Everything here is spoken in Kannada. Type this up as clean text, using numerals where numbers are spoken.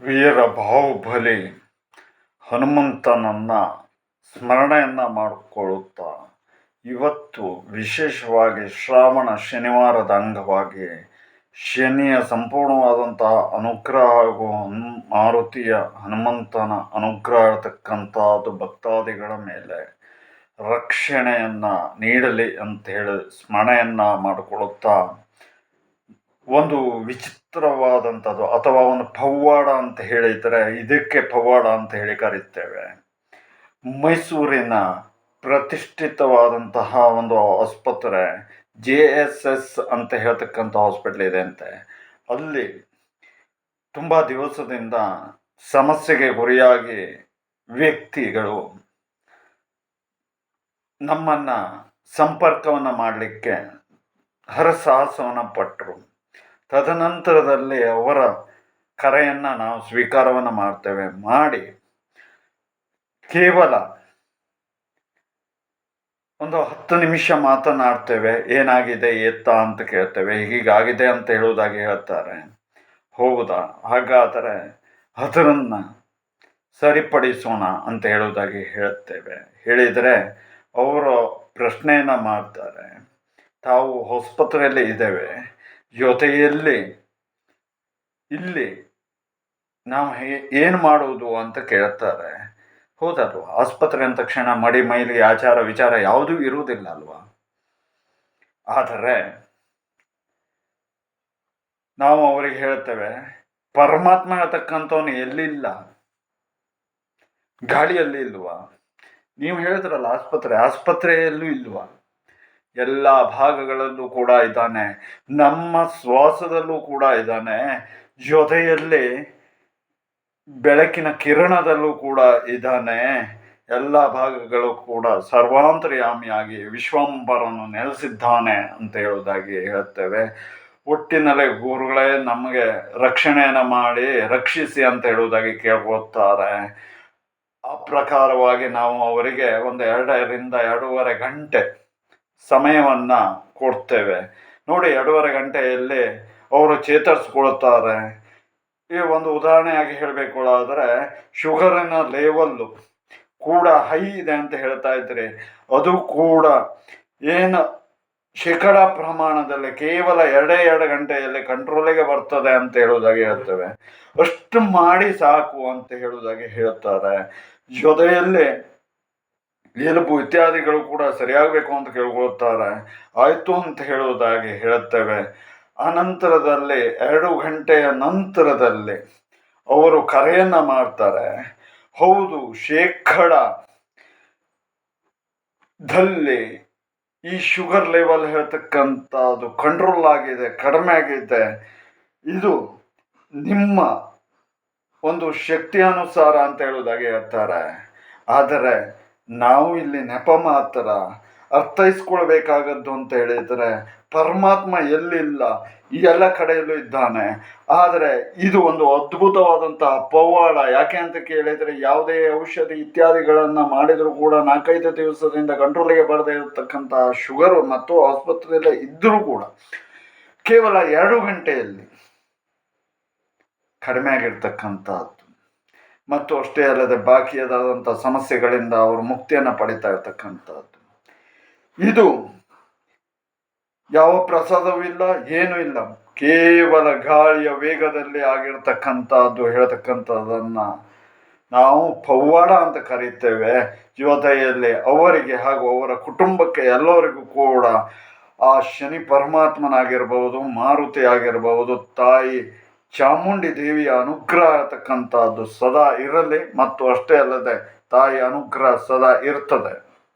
ವೀರ ಬಾಹುಬಲಿ ಹನುಮಂತನನ್ನ ಸ್ಮರಣೆಯನ್ನು ಮಾಡಿಕೊಳ್ಳುತ್ತಾ ಇವತ್ತು ವಿಶೇಷವಾಗಿ ಶ್ರಾವಣ ಶನಿವಾರದ ಅಂಗವಾಗಿ ಶನಿಯ ಸಂಪೂರ್ಣವಾದಂತಹ ಅನುಗ್ರಹ ಹಾಗೂ ಮಾರುತಿಯ ಹನುಮಂತನ ಅನುಗ್ರಹ ಇರತಕ್ಕಂಥದ್ದು ಭಕ್ತಾದಿಗಳ ಮೇಲೆ ರಕ್ಷಣೆಯನ್ನು ನೀಡಲಿ ಅಂತ ಹೇಳಿ ಸ್ಮರಣೆಯನ್ನು ಮಾಡಿಕೊಳ್ಳುತ್ತಾ ಒಂದು ವಿಚಿತ್ರವಾದಂಥದ್ದು ಅಥವಾ ಒಂದು ಪವಾಡ ಅಂತ ಹೇಳಿದರೆ ಇದಕ್ಕೆ ಪವಾಡ ಅಂತ ಹೇಳಿ ಕರೀತೇವೆ. ಮೈಸೂರಿನ ಪ್ರತಿಷ್ಠಿತವಾದಂತಹ ಒಂದು ಆಸ್ಪತ್ರೆ JSS ಅಂತ ಹೇಳ್ತಕ್ಕಂಥ ಹಾಸ್ಪಿಟ್ಲ್ ಇದೆ ಅಂತೆ. ಅಲ್ಲಿ ತುಂಬ ದಿವಸದಿಂದ ಸಮಸ್ಯೆಗೆ ಗುರಿಯಾಗಿ ವ್ಯಕ್ತಿಗಳು ನಮ್ಮನ್ನು ಸಂಪರ್ಕವನ್ನು ಮಾಡಲಿಕ್ಕೆ ಹರಸಾಹಸವನ್ನು ಪಟ್ಟರು. ತದನಂತರದಲ್ಲಿ ಅವರ ಕರೆಯನ್ನು ನಾವು ಸ್ವೀಕಾರವನ್ನು ಮಾಡ್ತೇವೆ. ಮಾಡಿ ಕೇವಲ ಒಂದು 10 ನಿಮಿಷ ಮಾತನಾಡ್ತೇವೆ. ಏನಾಗಿದೆ ಎತ್ತ ಅಂತ ಕೇಳ್ತೇವೆ. ಹೀಗಾಗಿದೆ ಅಂತ ಹೇಳುವುದಾಗಿ ಹೇಳ್ತಾರೆ. ಹೌದಾ, ಹಾಗಾದರೆ ಅದನ್ನು ಸರಿಪಡಿಸೋಣ ಅಂತ ಹೇಳುವುದಾಗಿ ಹೇಳ್ತೇವೆ. ಹೇಳಿದರೆ ಅವರು ಪ್ರಶ್ನೆಯನ್ನು ಮಾಡ್ತಾರೆ, ತಾವು ಆಸ್ಪತ್ರೆಯಲ್ಲಿ ಇದ್ದೇವೆ, ಜೊತೆಯಲ್ಲಿ ಇಲ್ಲಿ ನಾವು ಏನು ಮಾಡುವುದು ಅಂತ ಕೇಳ್ತಾರೆ. ಹೌದಲ್ವ, ಆಸ್ಪತ್ರೆ ಅಂದ ತಕ್ಷಣ ಮಡಿ ಮೈಲಿ ಆಚಾರ ವಿಚಾರ ಯಾವುದೂ ಇರುವುದಿಲ್ಲ ಅಲ್ವಾ. ಆದರೆ ನಾವು ಅವರಿಗೆ ಹೇಳ್ತೇವೆ, ಪರಮಾತ್ಮ ಹೇಳ್ತಕ್ಕಂಥವನು ಎಲ್ಲಿಲ್ಲ, ಗಾಳಿಯಲ್ಲಿ ಇಲ್ವಾ? ನೀವು ಹೇಳಿದ್ರಲ್ಲ ಆಸ್ಪತ್ರೆಯಲ್ಲೂ ಇಲ್ವಾ? ಎಲ್ಲ ಭಾಗಗಳಲ್ಲೂ ಕೂಡ ಇದ್ದಾನೆ. ನಮ್ಮ ಶ್ವಾಸದಲ್ಲೂ ಕೂಡ ಇದ್ದಾನೆ. ಜೊತೆಯಲ್ಲಿ ಬೆಳಕಿನ ಕಿರಣದಲ್ಲೂ ಕೂಡ ಇದ್ದಾನೆ. ಎಲ್ಲ ಭಾಗಗಳು ಕೂಡ ಸರ್ವಾಂತರ್ಯಾಮಿಯಾಗಿ ವಿಶ್ವಂಬರನು ನೆಲೆಸಿದ್ದಾನೆ ಅಂತ ಹೇಳುವುದಾಗಿ ಹೇಳ್ತೇವೆ. ಒಟ್ಟಿನಲ್ಲಿ ಗುರುಗಳೇ ನಮಗೆ ರಕ್ಷಣೆಯನ್ನು ಮಾಡಿ ರಕ್ಷಿಸಿ ಅಂತ ಹೇಳುವುದಾಗಿ ಕೇಳ್ಕೊತಾರೆ. ಆ ಪ್ರಕಾರವಾಗಿ ನಾವು ಅವರಿಗೆ ಒಂದು 2 ರಿಂದ 2.5 ಗಂಟೆ ಸಮಯವನ್ನು ಕೊಡ್ತೇವೆ. ನೋಡಿ, 2.5 ಗಂಟೆಯಲ್ಲಿ ಅವರು ಚೇತರಿಸ್ಕೊಳ್ತಾರೆ. ಈ ಒಂದು ಉದಾಹರಣೆಯಾಗಿ ಹೇಳಬೇಕು ಆದರೆ ಶುಗರಿನ ಲೆವೆಲ್ಲು ಕೂಡ ಹೈ ಇದೆ ಅಂತ ಹೇಳ್ತಾ ಇದ್ರಿ. ಅದು ಕೂಡ ಏನು ಶೇಕಡ ಪ್ರಮಾಣದಲ್ಲಿ ಕೇವಲ 2 ಗಂಟೆಯಲ್ಲಿ ಕಂಟ್ರೋಲಿಗೆ ಬರ್ತದೆ ಅಂತ ಹೇಳುವುದಾಗಿ ಹೇಳ್ತೇವೆ. ಅಷ್ಟು ಮಾಡಿ ಸಾಕು ಅಂತ ಹೇಳುವುದಾಗಿ ಹೇಳ್ತಾರೆ. ಜೊತೆಯಲ್ಲಿ ಎಲುಬು ಇತ್ಯಾದಿಗಳು ಕೂಡ ಸರಿಯಾಗಬೇಕು ಅಂತ ಕೇಳ್ಕೊಳ್ತಾರೆ. ಆಯಿತು ಅಂತ ಹೇಳುವುದಾಗಿ ಹೇಳುತ್ತೇವೆ. ಅನಂತರದಲ್ಲಿ 2 ಗಂಟೆಯ ನಂತರದಲ್ಲಿ ಅವರು ಕರೆಯನ್ನು ಮಾಡ್ತಾರೆ. ಹೌದು, ಶೇಕಡದಲ್ಲಿ ಈ ಶುಗರ್ ಲೆವೆಲ್ ಹೇಳ್ತಕ್ಕಂಥದ್ದು ಕಂಟ್ರೋಲ್ ಆಗಿದೆ, ಕಡಿಮೆ ಆಗಿದೆ. ಇದು ನಿಮ್ಮ ಒಂದು ಶಕ್ತಿ ಅನುಸಾರ ಅಂತ ಹೇಳುವುದಾಗಿ ಹೇಳ್ತಾರೆ. ಆದರೆ ನಾವು ಇಲ್ಲಿ ನೆಪ ಮಾತ್ರ ಅರ್ಥೈಸ್ಕೊಳ್ಬೇಕಾಗದ್ದು ಅಂತ ಹೇಳಿದರೆ, ಪರಮಾತ್ಮ ಎಲ್ಲಿಲ್ಲ, ಈ ಎಲ್ಲ ಕಡೆಯಲ್ಲೂ ಇದ್ದಾನೆ. ಆದರೆ ಇದು ಒಂದು ಅದ್ಭುತವಾದಂತಹ ಪವಾಡ. ಯಾಕೆ ಅಂತ ಕೇಳಿದರೆ, ಯಾವುದೇ ಔಷಧಿ ಇತ್ಯಾದಿಗಳನ್ನು ಮಾಡಿದರೂ ಕೂಡ 4-5 ದಿವಸದಿಂದ ಕಂಟ್ರೋಲಿಗೆ ಬರದೇ ಇರತಕ್ಕಂತಹ ಶುಗರು ಮತ್ತು ಆಸ್ಪತ್ರೆಯಲ್ಲೇ ಇದ್ದರೂ ಕೂಡ ಕೇವಲ 2 ಗಂಟೆಯಲ್ಲಿ ಕಡಿಮೆ ಆಗಿರ್ತಕ್ಕಂಥದ್ದು. ಮತ್ತು ಅಷ್ಟೇ ಅಲ್ಲದೆ ಬಾಕಿಯಾದಂಥ ಸಮಸ್ಯೆಗಳಿಂದ ಅವರು ಮುಕ್ತಿಯನ್ನು ಪಡಿತಾ ಇರ್ತಕ್ಕಂಥದ್ದು. ಇದು ಯಾವ ಪ್ರಸಾದವಿಲ್ಲ, ಏನೂ ಇಲ್ಲ, ಕೇವಲ ಗಾಳಿಯ ವೇಗದಲ್ಲಿ ಆಗಿರ್ತಕ್ಕಂಥದ್ದು ಹೇಳ್ತಕ್ಕಂಥದ್ದನ್ನು ನಾವು ಪವಾಡ ಅಂತ ಕರೀತೇವೆ. ಜೊತೆಯಲ್ಲಿ ಅವರಿಗೆ ಹಾಗೂ ಅವರ ಕುಟುಂಬಕ್ಕೆ ಎಲ್ಲರಿಗೂ ಕೂಡ ಆ ಶನಿ ಪರಮಾತ್ಮನಾಗಿರ್ಬೋದು, ಮಾರುತಿ ಆಗಿರ್ಬೋದು, ತಾಯಿ ಚಾಮುಂಡಿ ದೇವಿಯ ಅನುಗ್ರಹ ಇರತಕ್ಕಂಥದ್ದು ಸದಾ ಇರಲಿ. ಮತ್ತು ಅಷ್ಟೇ ಅಲ್ಲದೆ ತಾಯಿಯ ಅನುಗ್ರಹ ಸದಾ ಇರ್ತದೆ.